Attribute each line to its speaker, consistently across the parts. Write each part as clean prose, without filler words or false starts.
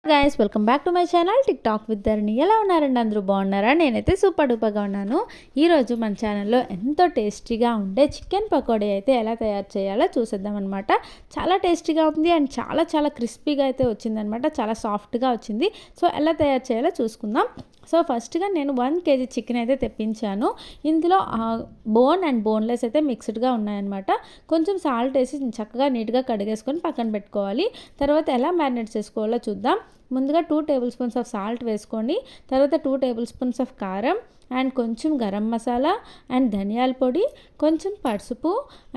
Speaker 1: Guys welcome back to my channel tick talk with Dharani. ఎలా ఉన్నారండి? అందరూ బాగున్నారా? నేనైతే సూపర్ డూపర్గా ఉన్నాను. ఈరోజు మన ఛానల్లో ఎంతో టేస్టీగా ఉండే చికెన్ పకోడీ అయితే ఎలా తయారు చేయాలో చూసేద్దాం అనమాట. చాలా టేస్టీగా ఉంది అండ్ చాలా చాలా క్రిస్పీగా అయితే వచ్చిందనమాట. చాలా సాఫ్ట్గా వచ్చింది. సో ఎలా తయారు చేయాలో చూసుకుందాం. సో ఫస్ట్గా నేను 1 kg చికెన్ అయితే తెప్పించాను. ఇందులో బోన్ అండ్ బోన్లెస్ అయితే మిక్స్డ్గా ఉన్నాయన్నమాట. కొంచెం సాల్ట్ వేసి చక్కగా నీట్గా కడిగేసుకొని పక్కన పెట్టుకోవాలి. తర్వాత ఎలా మ్యారినేట్ చేసుకోవాలో చూద్దాం. ముందుగా 2 టేబుల్ స్పూన్స్ ఆఫ్ సాల్ట్ వేసుకోండి. తర్వాత 2 టేబుల్ స్పూన్స్ ఆఫ్ కారం అండ్ కొంచెం గరం మసాలా అండ్ ధనియాల పొడి, కొంచెం పసుపు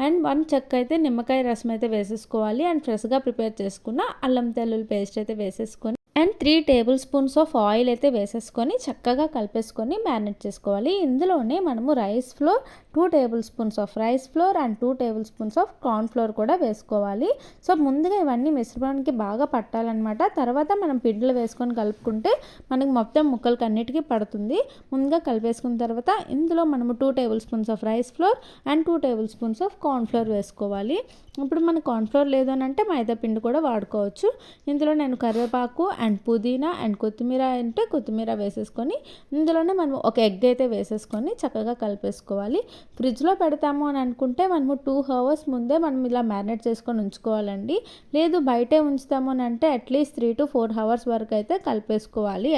Speaker 1: అండ్ 1 చెక్క అయితే నిమ్మకాయ రసం అయితే వేసేసుకోవాలి. అండ్ ఫ్రెష్గా ప్రిపేర్ చేసుకున్న అల్లం తెల్లుల్లి పేస్ట్ అయితే వేసేసుకొని and 3 table spoons of oil అయితే వేసేసుకొని చక్కగా కలిపేసుకొని మ్యారినేట్ చేసుకోవాలి. ఇందులోనే మనము rice flour 2 table spoons of rice flour and 2 table spoons of corn flour కూడా వేసుకోవాలి. సో ముందుగా ఇవన్నీ మిశ్రమానికి బాగా పట్టాలన్నమాట. తర్వాత మనం పిండిలో వేసుకొని కలుపుకుంటే మనకి మొత్తం ముక్కలకి అన్నిటికీ పడుతుంది. ముందుగా కలిపేసుకున్న తర్వాత ఇందులో మనము 2 table spoons of rice flour and 2 table spoons of corn flour వేసుకోవాలి. ఇప్పుడు మన కార్న్ ఫ్లోర్ లేదు అని అంటే మైదా పిండి కూడా వాడుకోవచ్చు. ఇందులో నేను కరివేపాకు అండ్ పుదీనా అండ్ కొత్తిమీర అంటే కొత్తిమీర వేసేసుకొని ఇందులోనే మనం ఒక ఎగ్ అయితే వేసేసుకొని చక్కగా కలిపేసుకోవాలి. ఫ్రిడ్జ్లో పెడతాము అని అనుకుంటే మనము 2 hours ముందే మనం ఇలా మ్యారినేట్ చేసుకొని ఉంచుకోవాలండి. లేదు బయటే ఉంచుతాము అని అంటే అట్లీస్ట్ 3 to 4 hours వరకు అయితే కలిపేసుకోవాలి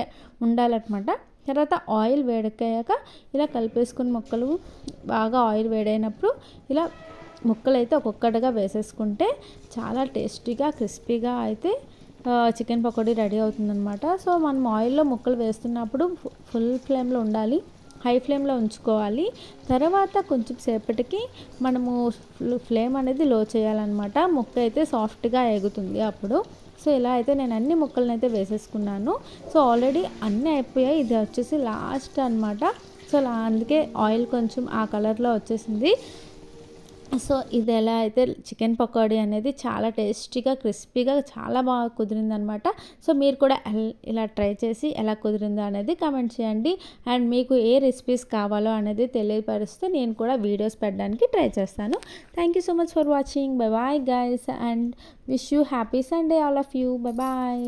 Speaker 1: ఉండాలన్నమాట. తర్వాత ఆయిల్ వేడెక్కాక ఇలా కలిపేసుకుని ముక్కలు బాగా ఆయిల్ వేడైనప్పుడు ఇలా ముక్కలు అయితే ఒక్కొక్కటిగా వేసేసుకుంటే చాలా టేస్టీగా క్రిస్పీగా అయితే చికెన్ పకోడీ రెడీ అవుతుందన్నమాట. సో మనం ఆయిల్లో ముక్కలు వేస్తున్నప్పుడు ఫుల్ ఫ్లేమ్లో ఉండాలి, హై ఫ్లేమ్లో ఉంచుకోవాలి. తర్వాత కొంచెం సేపటికి మనము ఫ్లేమ్ అనేది లో చేయాలన్నమాట. ముక్క అయితే సాఫ్ట్గా ఎగుతుంది అప్పుడు. సో ఇలా అయితే నేను అన్ని ముక్కలను అయితే వేసేసుకున్నాను. సో ఆల్రెడీ అన్నీ అయిపోయాయి. ఇది వచ్చేసి లాస్ట్ అనమాట. సో అందుకే ఆయిల్ కొంచెం ఆ కలర్లో వచ్చేసింది. సో ఇది ఎలా అయితే చికెన్ పకోడీ అనేది చాలా టేస్టీగా క్రిస్పీగా చాలా బాగా కుదిరిందనమాట. సో మీరు కూడా ఇలా ట్రై చేసి ఎలా కుదిరిందో అనేది కామెంట్ చేయండి. అండ్ మీకు ఏ రెసిపీస్ కావాలో అనేది తెలియపరిస్తే నేను కూడా వీడియోస్ పెట్టడానికి ట్రై చేస్తాను. Thank you so much for watching. Bye bye guys and wish you happy Sunday all of you. Bye bye.